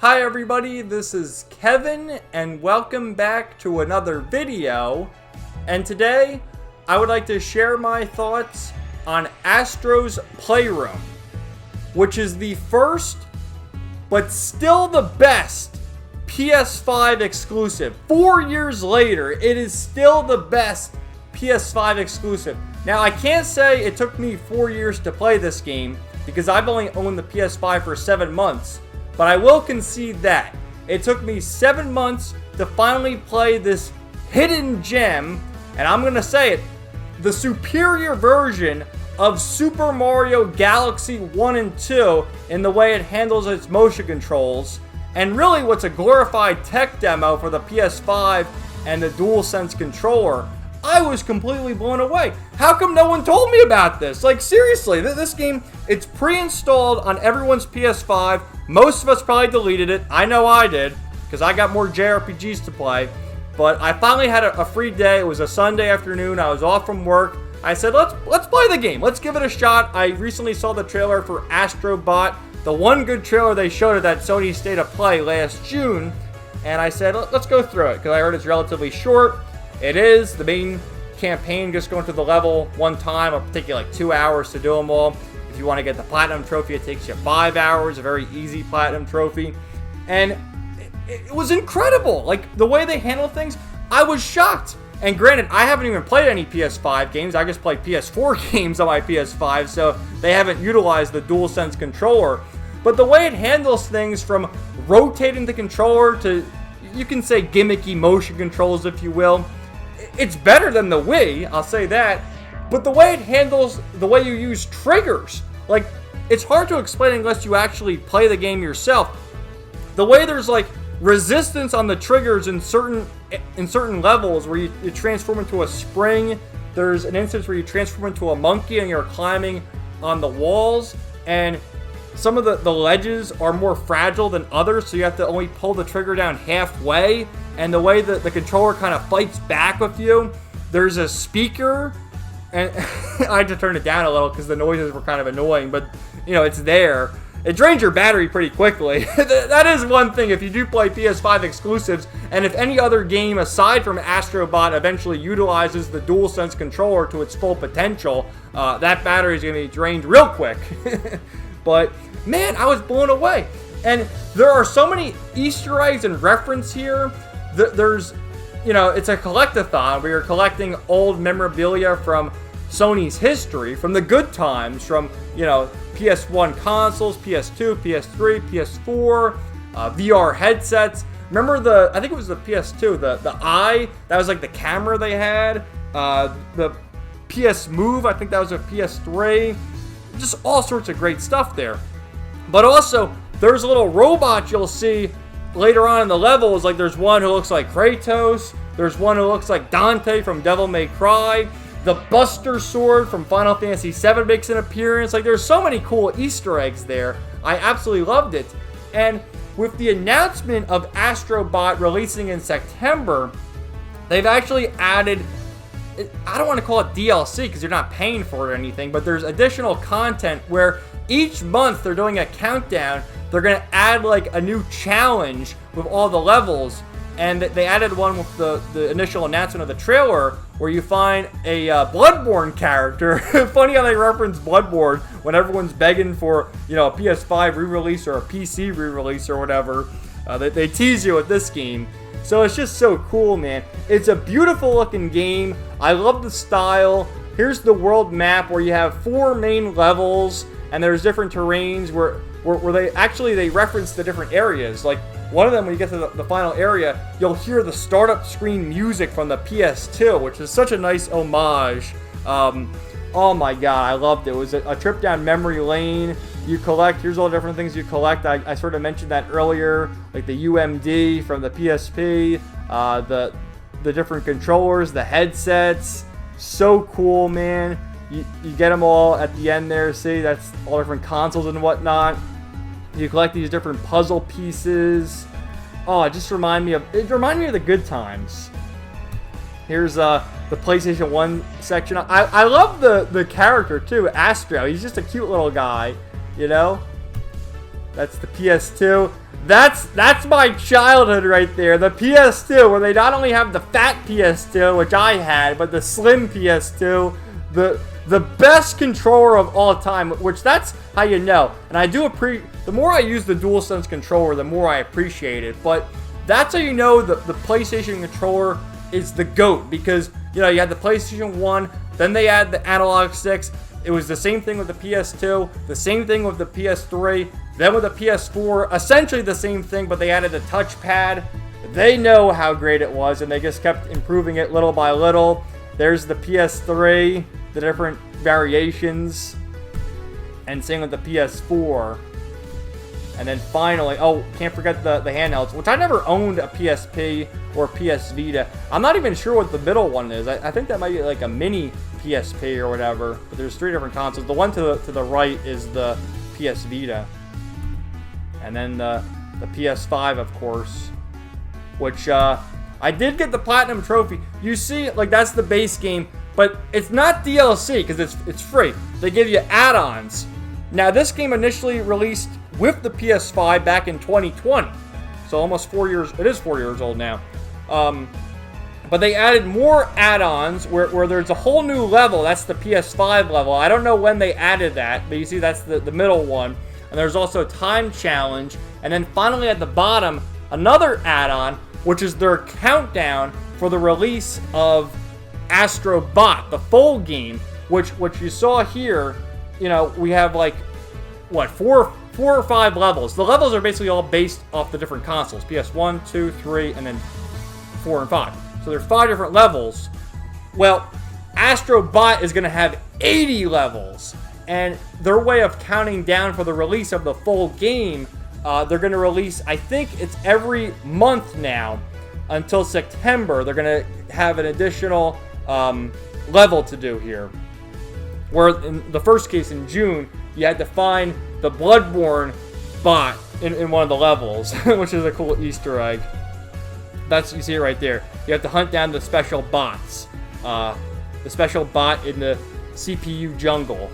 Hi everybody, this is Kevin and welcome back to another video. And today I would like to share my thoughts on Astro's Playroom, which is the first but still the best PS5 exclusive. 4 years later, it is still the best PS5 exclusive. Now I can't say it took me 4 years to play this game because I've only owned the PS5 for 7 months. But I will concede that it took me 7 months to finally play this hidden gem, and I'm gonna say it, the superior version of Super Mario Galaxy 1 and 2 in the way it handles its motion controls, and really what's a glorified tech demo for the PS5 and the DualSense controller. I was completely blown away. How come no one told me about this? Like, seriously, this game, it's pre-installed on everyone's PS5. Most of us probably deleted it. I know I did, because I got more JRPGs to play. But I finally had a free day. It was a Sunday afternoon. I was off from work. I said, let's play the game. Let's give it a shot. I recently saw the trailer for Astro, the one good trailer they showed at that Sony State of Play last June. And I said, let's go through it, because I heard it's relatively short. It is. The main campaign, just going through the level one time, it'll take you like 2 hours to do them all. If you want to get the Platinum Trophy, it takes you 5 hours, a very easy Platinum Trophy. And it was incredible. Like, the way they handle things, I was shocked. And granted, I haven't even played any PS5 games. I just played PS4 games on my PS5, so they haven't utilized the DualSense controller. But the way it handles things, from rotating the controller to, you can say, gimmicky motion controls, if you will, it's better than the Wii, I'll say that. But the way it handles, the way you use triggers, like, it's hard to explain unless you actually play the game yourself. The way there's like resistance on the triggers in certain levels where you transform into a spring. There's an instance where you transform into a monkey and you're climbing on the walls, and some of the ledges are more fragile than others, so you have to only pull the trigger down halfway. And the way that the controller kind of fights back with you, there's a speaker, and I had to turn it down a little because the noises were kind of annoying, but you know, it's there. It drains your battery pretty quickly. That is one thing if you do play PS5 exclusives, and if any other game aside from Astro eventually utilizes the DualSense controller to its full potential, that battery is going to be drained real quick. But man, I was blown away. And there are so many Easter eggs and reference here. There's, you know, it's a collectathon where you're collecting old memorabilia from Sony's history, from the good times, from, you know, PS1 consoles, PS2, PS3, PS4, VR headsets. Remember I think it was the PS2, the Eye, that was like the camera they had. The PS Move, I think that was a PS3. Just all sorts of great stuff there. But also, there's a little robot you'll see later on in the levels. Like, there's one who looks like Kratos. There's one who looks like Dante from Devil May Cry. The Buster Sword from Final Fantasy VII makes an appearance. Like, there's so many cool Easter eggs there. I absolutely loved it. And with the announcement of Astro releasing in September, they've actually added, I don't want to call it DLC because you're not paying for it or anything, but there's additional content where each month they're doing a countdown. They're going to add like a new challenge with all the levels. And they added one with the initial announcement of the trailer where you find a Bloodborne character. Funny how they reference Bloodborne when everyone's begging for, you know, a PS5 re-release or a PC re-release or whatever. They tease you with this game. So it's just so cool, man. It's a beautiful looking game. I love the style. Here's the world map where you have 4 main levels and there's different terrains where they reference the different areas. Like, one of them, when you get to the final area, you'll hear the startup screen music from the PS2, which is such a nice homage. Oh my god, I loved it. It was a trip down memory lane. You collect, here's all the different things you collect. I sort of mentioned that earlier, like the UMD from the PSP, the different controllers, the headsets. So cool, man. You get them all at the end there. See, that's all different consoles and whatnot. You collect these different puzzle pieces. Oh, it reminded me of the good times. Here's the PlayStation 1 section. I love the character too, Astro. He's just a cute little guy, you know? That's the PS2. That's my childhood right there. The PS2, where they not only have the fat PS2, which I had, but the slim PS2, the best controller of all time, which that's how you know. And I do the more I use the DualSense controller, the more I appreciate it. But that's how you know the PlayStation controller is the GOAT, because you know you had the PlayStation 1, then they had the analog sticks. It was the same thing with the PS2, the same thing with the PS3, then with the PS4, essentially the same thing, but they added a touchpad. They know how great it was, and they just kept improving it little by little. There's the PS3, the different variations, and same with the PS4. And then finally, oh, can't forget the handhelds, which I never owned a PSP or PS Vita. I'm not even sure what the middle one is. I think that might be like a mini PSP or whatever. But there's 3 different consoles. The one to the right is the PS Vita. And then the PS5, of course, which I did get the Platinum Trophy. You see, like, that's the base game, but it's not DLC because it's free. They give you add-ons. Now, this game initially released with the PS5 back in 2020. So almost 4 years. It is 4 years old now. But they added more add-ons where there's a whole new level. That's the PS5 level. I don't know when they added that, but you see that's the middle one. And there's also a time challenge. And then finally at the bottom, another add-on, which is their countdown for the release of Astro Bot, the full game, which you saw here. You know, we have like, what, four or five levels. The levels are basically all based off the different consoles. PS1, 2, 3, and then 4 and 5. So there's 5 different levels. Well, Astro Bot is going to have 80 levels. And their way of counting down for the release of the full game, they're going to release, I think it's every month now until September. They're going to have an additional level to do here. Where in the first case in June, you had to find the Bloodborne bot in one of the levels, which is a cool Easter egg. You see it right there. You have to hunt down the special bots. The special bot in the CPU jungle.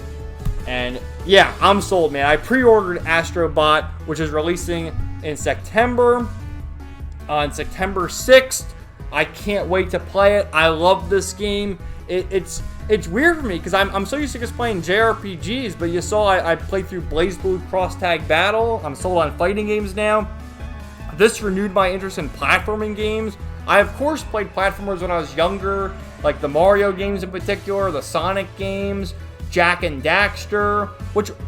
And yeah, I'm sold, man. I pre-ordered Astro Bot, which is releasing in September. On September 6th. I can't wait to play it. I love this game. It's weird for me because I'm so used to just playing JRPGs, but you saw I played through BlazBlue Cross Tag Battle. I'm sold on fighting games now. This renewed my interest in platforming games. I, of course, played platformers when I was younger, like the Mario games in particular, the Sonic games, Jak and Daxter.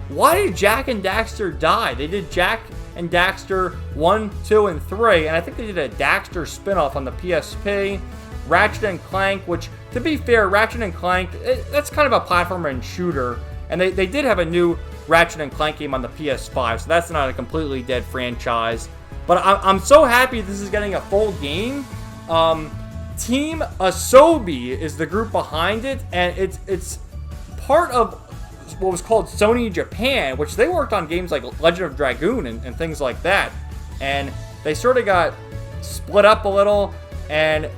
Why did Jak and Daxter die? They did Jak and Daxter 1, 2, and 3, and I think they did a Daxter spin-off on the PSP. Ratchet and Clank, which, to be fair, Ratchet and Clank, that's kind of a platformer and shooter, and they did have a new Ratchet and Clank game on the PS5, so that's not a completely dead franchise. But I'm so happy this is getting a full game. Team Asobi is the group behind it, and it's part of what was called Sony Japan, which they worked on games like Legend of Dragoon and things like that. And they sort of got split up a little, and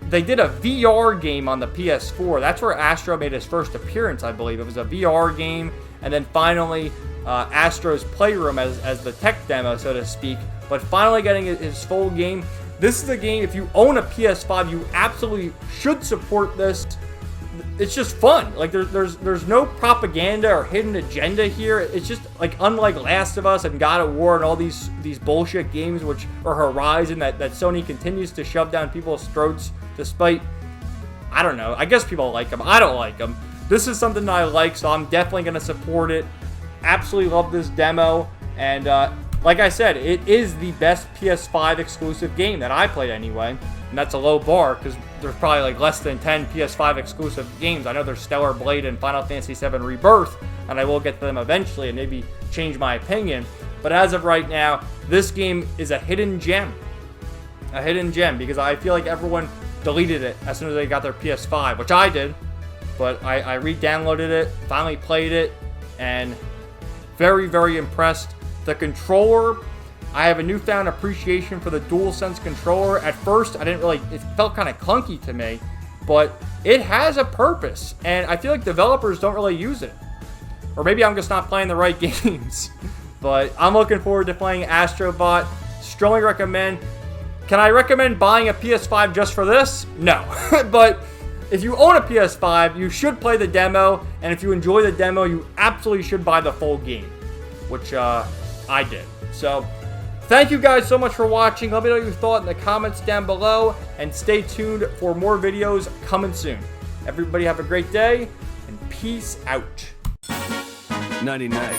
they did a VR game on the PS4. That's where Astro made his first appearance, I believe. It was a VR game, and then finally Astro's Playroom as the tech demo, so to speak. But finally getting his full game. This is a game, if you own a PS5, you absolutely should support this. It's just fun. Like there's no propaganda or hidden agenda here. It's just like unlike Last of Us and God of War and all these bullshit games, which are Horizon that Sony continues to shove down people's throats despite, I don't know, I guess people like them. I don't like them. This is something that I like, so I'm definitely going to support it. Absolutely love this demo. And like I said, it is the best PS5 exclusive game that I played anyway. And that's a low bar because there's probably like less than 10 PS5 exclusive games. I know there's Stellar Blade and Final Fantasy VII Rebirth, and I will get to them eventually and maybe change my opinion. But as of right now, this game is a hidden gem. A hidden gem because I feel like everyone deleted it as soon as they got their PS5, which I did. But I re-downloaded it, finally played it, and very, very impressed. The controller, I have a newfound appreciation for the DualSense controller. At first, it felt kind of clunky to me, but it has a purpose, and I feel like developers don't really use it. Or maybe I'm just not playing the right games. But I'm looking forward to playing Astrobot. Strongly recommend. Can I recommend buying a PS5 just for this? No. But if you own a PS5, you should play the demo. And if you enjoy the demo, you absolutely should buy the full game. Which I did. So thank you guys so much for watching. Let me know what you thought in the comments down below. And stay tuned for more videos coming soon. Everybody have a great day. And peace out. 99.